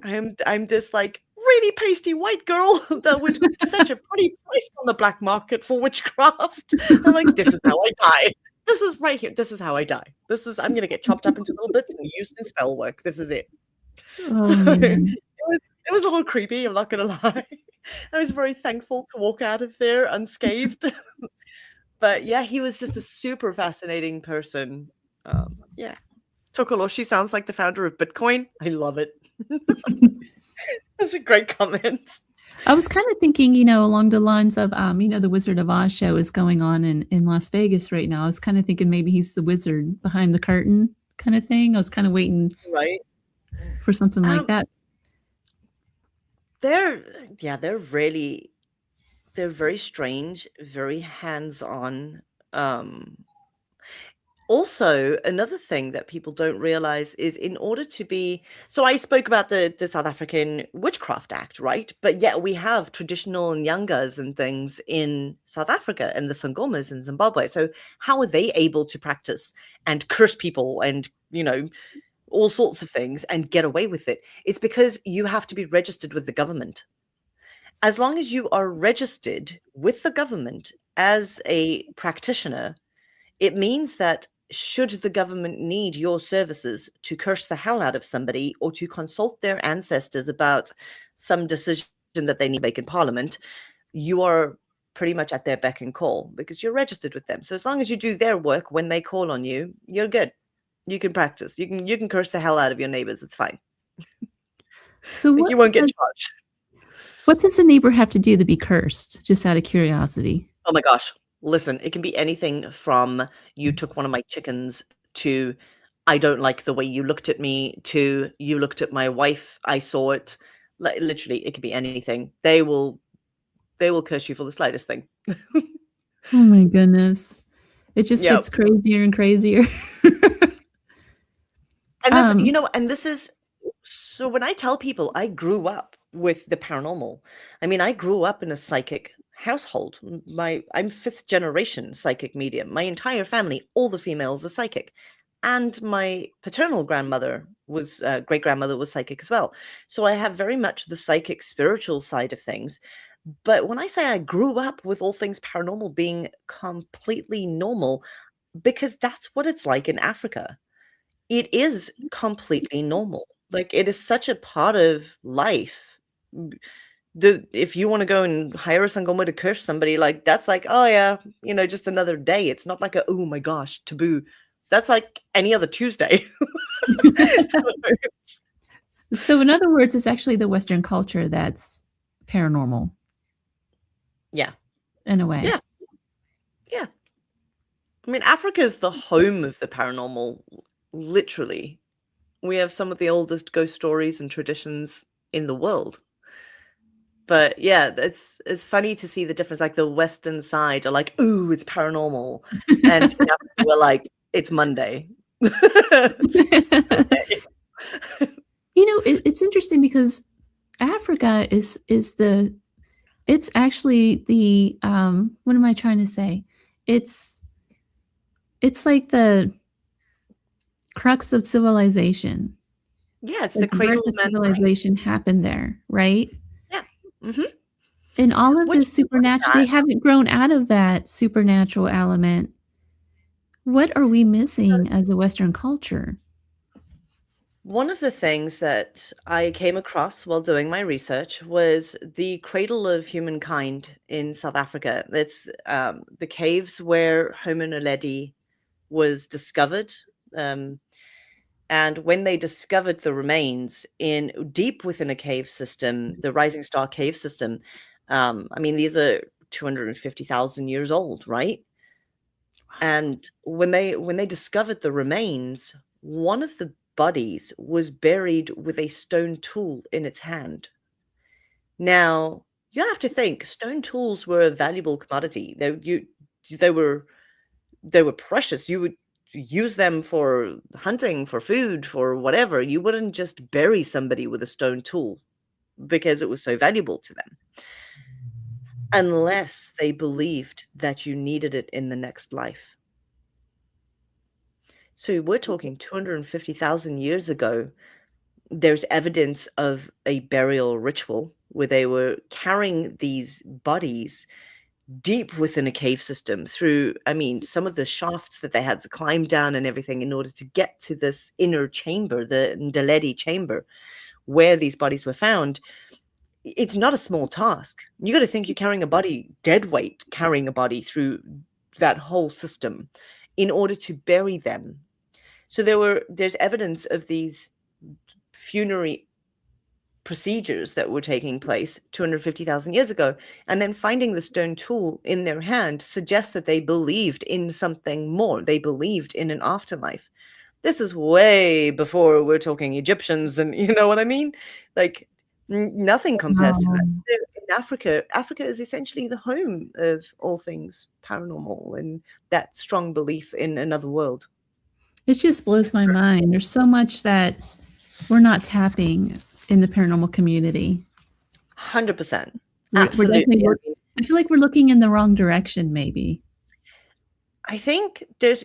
C: I'm this like really pasty white girl that would fetch a pretty price on the black market for witchcraft. I'm like, this is how I die. This is right here. This is how I die. I'm going to get chopped up into little bits and used in spell work. This is it.
B: Oh,
C: So
B: man.
C: it was a little creepy, I'm not going to lie. I was very thankful to walk out of there unscathed. But yeah, he was just a super fascinating person. Yeah. Tokoloshi sounds like the founder of Bitcoin. I love it. That's a great comment.
B: I was kind of thinking, along the lines of, the Wizard of Oz show is going on in Las Vegas right now. I was kind of thinking maybe he's the wizard behind the curtain kind of thing. I was kind of waiting
C: Right.
B: for something like that.
C: They're very strange, very hands-on. Also, another thing that people don't realize is in order to be... So I spoke about the South African Witchcraft Act, right? But yet we have traditional nyangas and things in South Africa and the Sangomas in Zimbabwe. So how are they able to practice and curse people and, all sorts of things and get away with it? It's because you have to be registered with the government. As long as you are registered with the government as a practitioner, it means that should the government need your services to curse the hell out of somebody or to consult their ancestors about some decision that they need to make in Parliament, you are pretty much at their beck and call because you're registered with them. So as long as you do their work when they call on you, you're good. You can practice. You can curse the hell out of your neighbors. It's fine.
B: So
C: you won't get charged.
B: What does the neighbor have to do to be cursed? Just out of curiosity.
C: Oh my gosh. Listen, it can be anything from you took one of my chickens to I don't like the way you looked at me to you looked at my wife. I saw it. Like, literally, it could be anything. They will curse you for the slightest thing.
B: Oh my goodness. It just gets crazier and crazier.
C: And this is so when I tell people I grew up with the paranormal, I mean, I grew up in a psychic household. I'm fifth generation psychic medium. My entire family, all the females are psychic. And my paternal grandmother was, great-grandmother was psychic as well. So I have very much the psychic spiritual side of things. But when I say I grew up with all things paranormal being completely normal, because that's what it's like in Africa. It is completely normal. Like, it is such a part of life. If you want to go and hire a sangoma to curse somebody, like, that's like, oh yeah, just another day. It's not like oh my gosh, taboo. That's like any other Tuesday.
B: So in other words, it's actually the Western culture that's paranormal.
C: Yeah.
B: In a way.
C: Yeah. Yeah. I mean, Africa is the home of the paranormal, literally. We have some of the oldest ghost stories and traditions in the world. But yeah, it's funny to see the difference. Like the Western side are like, ooh, it's paranormal. And we're like, it's Monday. It's Monday.
B: It's interesting because Africa is it's actually the what am I trying to say? It's like the crux of civilization.
C: Yeah, it's the cradle of
B: civilization happened there, right?
C: Yeah. Mm-hmm.
B: And all of this supernatural, they haven't grown out of that supernatural element. What are we missing as a Western culture?
C: One of the things that I came across while doing my research was the cradle of humankind in South Africa. It's the caves where Homo naledi was discovered. And when they discovered the remains deep within a cave system, the Rising Star cave system, I mean, these are 250,000 years old, right? Wow. And when they discovered the remains, one of the bodies was buried with a stone tool in its hand. Now, you have to think, stone tools were a valuable commodity. They were precious. You would use them for hunting, for food, for whatever. You wouldn't just bury somebody with a stone tool because it was so valuable to them, unless they believed that you needed it in the next life. So we're talking 250,000 years ago. There's evidence of a burial ritual where they were carrying these bodies deep within a cave system through, I mean, some of the shafts that they had to climb down and everything in order to get to this inner chamber, the Ndeledi chamber, where these bodies were found. It's not a small task. You got to think you're carrying a body, dead weight, carrying a body through that whole system in order to bury them. So there's evidence of these funerary procedures that were taking place 250,000 years ago, and then finding the stone tool in their hand suggests that they believed in something more. They believed in an afterlife. This is way before we're talking Egyptians, and you know what I mean? Like nothing compares to that. In Africa is essentially the home of all things paranormal and that strong belief in another world.
B: It just blows my mind. There's so much that we're not tapping in the paranormal community.
C: 100%. Absolutely.
B: I feel like we're looking in the wrong direction, maybe.
C: I think there's,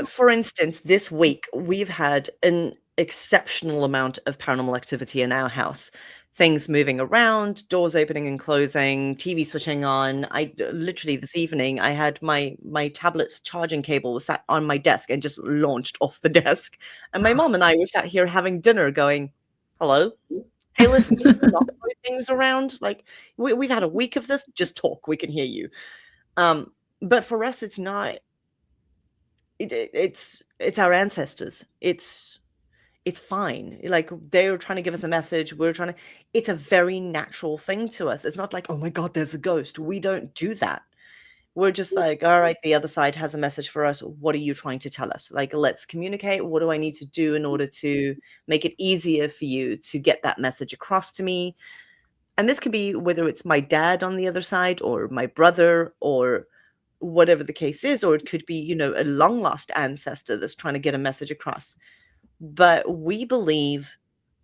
C: for instance, this week we've had an exceptional amount of paranormal activity in our house. Things moving around, doors opening and closing, TV switching on. I literally this evening, I had my tablet's charging cable was sat on my desk and just launched off the desk. And my mom and I were sat here having dinner going, hello? Hey, listen, can you not throw things around? Like, we've had a week of this. Just talk. We can hear you. But for us, it's not. It's our ancestors. It's fine. Like, they're trying to give us a message. It's a very natural thing to us. It's not like, oh my God, there's a ghost. We don't do that. We're just like, all right, the other side has a message for us. What are you trying to tell us? Like, let's communicate. What do I need to do in order to make it easier for you to get that message across to me? And this could be whether it's my dad on the other side or my brother or whatever the case is, or it could be, a long lost ancestor that's trying to get a message across. But we believe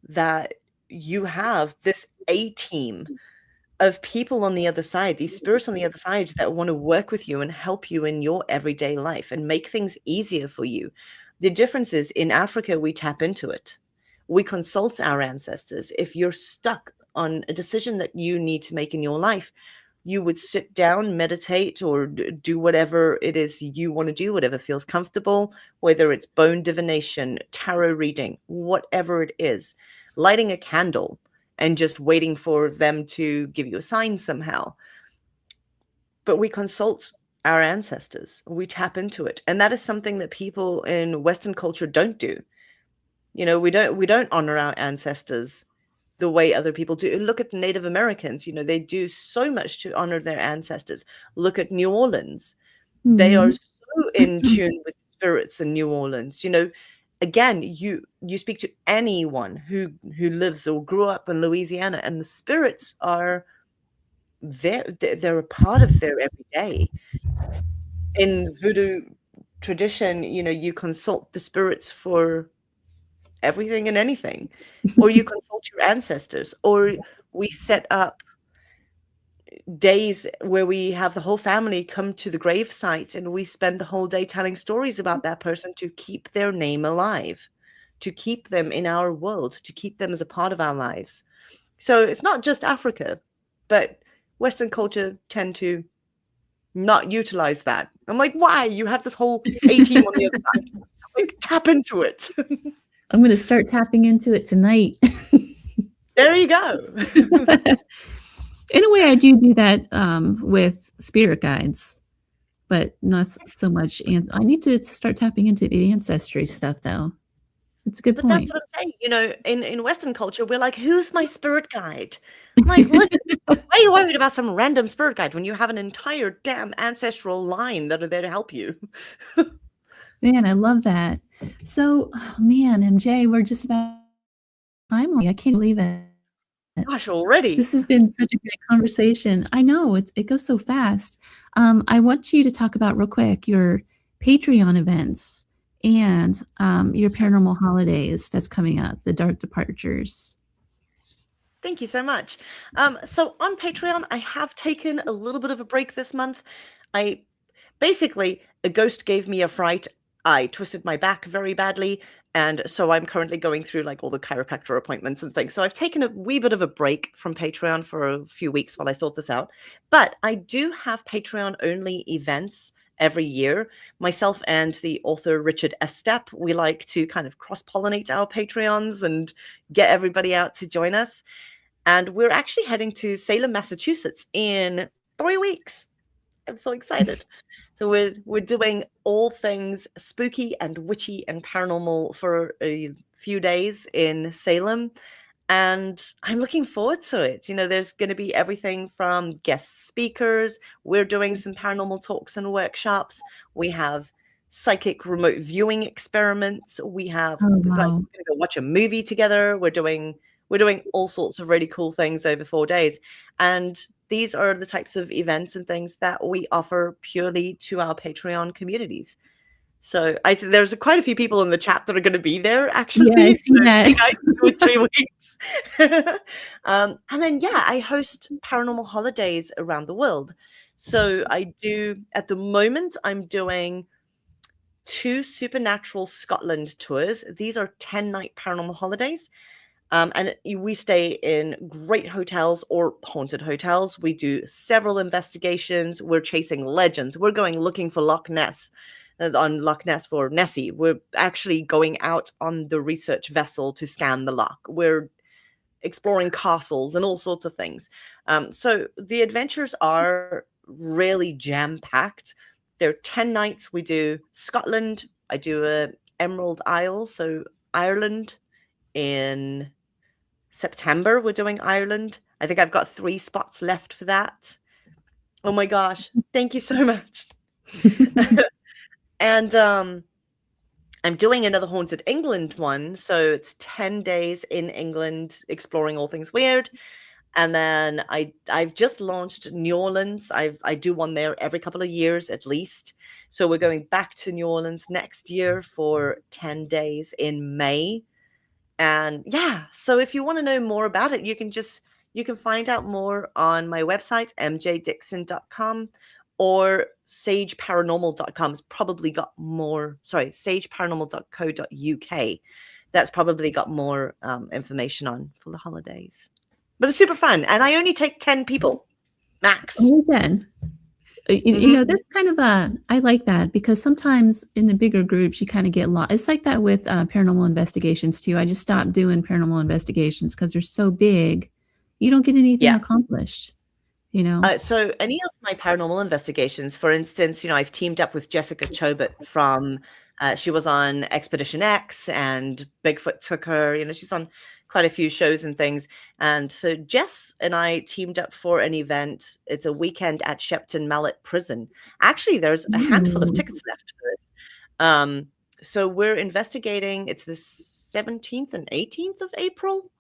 C: that you have this A-team of people on the other side, these spirits on the other side that want to work with you and help you in your everyday life and make things easier for you. The difference is in Africa, we tap into it. We consult our ancestors. If you're stuck on a decision that you need to make in your life, you would sit down, meditate, or do whatever it is you want to do, whatever feels comfortable, whether it's bone divination, tarot reading, whatever it is, lighting a candle and just waiting for them to give you a sign somehow. But we consult our ancestors. We tap into it. And that is something that people in Western culture don't do. We don't honor our ancestors the way other people do. Look at the Native Americans. They do so much to honor their ancestors. Look at New Orleans. Mm-hmm. They are so in tune with spirits in New Orleans. Again, you speak to anyone who lives or grew up in Louisiana, and the spirits are there. They're a part of their everyday. In voodoo tradition, you consult the spirits for everything and anything, or you consult your ancestors, or we set up days where we have the whole family come to the grave site and we spend the whole day telling stories about that person to keep their name alive, to keep them in our world, to keep them as a part of our lives. So it's not just Africa, but Western culture tend to not utilize that. I'm like, why? You have this whole A-team on the other side. Like, tap into it.
B: I'm going to start tapping into it tonight.
C: There you go.
B: In a way, I do that with spirit guides, but not so much. And I need to start tapping into the ancestry stuff, though. It's a good point.
C: That's what I'm saying. In Western culture, we're like, who's my spirit guide? I'm like, listen, why are you worried about some random spirit guide when you have an entire damn ancestral line that are there to help you?
B: Man, I love that. So, man, MJ, we're just about timely. I can't believe it.
C: Gosh, already.
B: This has been such a great conversation. I know it goes so fast. I want you to talk about real quick your Patreon events and your paranormal holidays that's coming up, the Dark Departures.
C: Thank you so much. So on Patreon, I have taken a little bit of a break this month. Basically, a ghost gave me a fright. I twisted my back very badly, and so I'm currently going through like all the chiropractor appointments and things. So I've taken a wee bit of a break from Patreon for a few weeks while I sort this out. But I do have Patreon only events every year. Myself and the author Richard Estep, we like to kind of cross-pollinate our Patreons and get everybody out to join us. And we're actually heading to Salem, Massachusetts in 3 weeks. I'm so excited. So we're doing all things spooky and witchy and paranormal for a few days in Salem. And I'm looking forward to it. You know, there's going to be everything from guest speakers. We're doing some paranormal talks and workshops. We have psychic remote viewing experiments. We have
B: Oh,
C: like we're
B: wow.
C: going to go watch a movie together. We're doing all sorts of really cool things over 4 days. And these are the types of events and things that we offer purely to our Patreon communities. So I think there's quite a few people in the chat that are going to be there, actually.
B: Yeah, I see that.
C: You guys do 3 weeks. And then, yeah, I host paranormal holidays around the world. So I do, at the moment, I'm doing 2 Supernatural Scotland tours. These are 10-night paranormal holidays. And we stay in great hotels or haunted hotels. We do several investigations. We're chasing legends. We're going looking for Loch Ness, on Loch Ness for Nessie. We're actually going out on the research vessel to scan the loch. We're exploring castles and all sorts of things. So the adventures are really jam-packed. There are 10 nights. We do Scotland. I do a Emerald Isle, so Ireland in September. We're doing Ireland. I think I've got 3 spots left for that. Oh my gosh. Thank you so much. And I'm doing another Haunted England one. So it's 10 days in England exploring all things weird. And then I've just launched New Orleans. I do one there every couple of years at least. So we're going back to New Orleans next year for 10 days in May. And yeah, so if you want to know more about it, you can find out more on my website, mjdickson.com, or sageparanormal.com. It's probably got more, sageparanormal.co.uk. That's probably got more information on for the holidays. But it's super fun. And I only take 10 people max.
B: Only 10. You know, that's kind of I like that, because sometimes in the bigger groups, you kind of get lost. It's like that with paranormal investigations too. I just stopped doing paranormal investigations because they're so big. You don't get anything accomplished, you know?
C: So any of my paranormal investigations, for instance, you know, I've teamed up with Jessica Chobot from, she was on Expedition X and Bigfoot took her, you know, she's on quite a few shows and things. And so Jess and I teamed up for an event. It's a weekend at Shepton Mallet Prison. Actually, there's a handful of tickets left for this. So we're investigating, it's the 17th and 18th of April.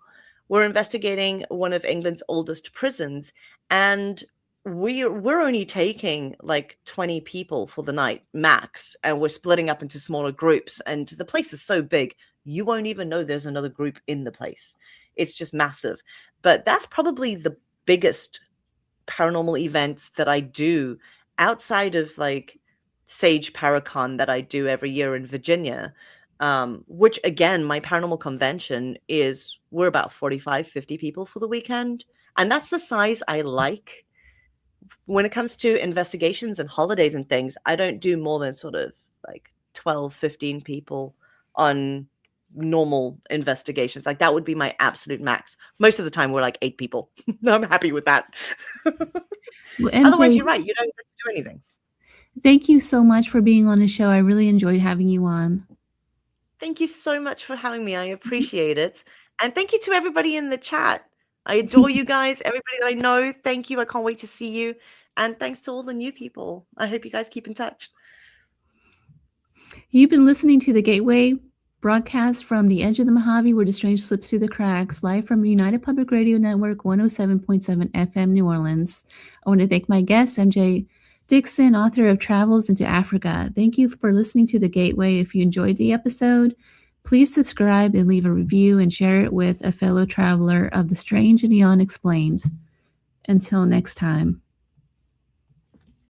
C: We're investigating one of England's oldest prisons. And we're only taking like 20 people for the night max, and we're splitting up into smaller groups. And the place is so big, you won't even know there's another group in the place. It's just massive. But that's probably the biggest paranormal events that I do outside of like Sage Paracon that I do every year in Virginia. Which again, my paranormal convention we're about 45, 50 people for the weekend. And that's the size I like. When it comes to investigations and holidays and things, I don't do more than sort of like 12, 15 people on normal investigations. Like that would be my absolute max. Most of the time we're like 8 people. I'm happy with that.
B: Well,
C: Otherwise,
B: MJ,
C: you're right. You don't have to do anything.
B: thank you so much for being on the show. I really enjoyed having you on.
C: Thank you so much for having me. I appreciate it. And thank you to everybody in the chat. I adore you guys. Everybody that I know, thank you. I can't wait to see you. And thanks to all the new people. I hope you guys keep in touch.
B: You've been listening to The Gateway, broadcast from the edge of the Mojave where the strange slips through the cracks, live from United Public Radio Network 107.7 FM New Orleans. I want to thank my guest, MJ DICKSON, author of Travels into Africa. Thank you for listening to The Gateway. If you enjoyed the episode, please subscribe and leave a review and share it with a fellow traveler of the strange and the unexplained. Until next time.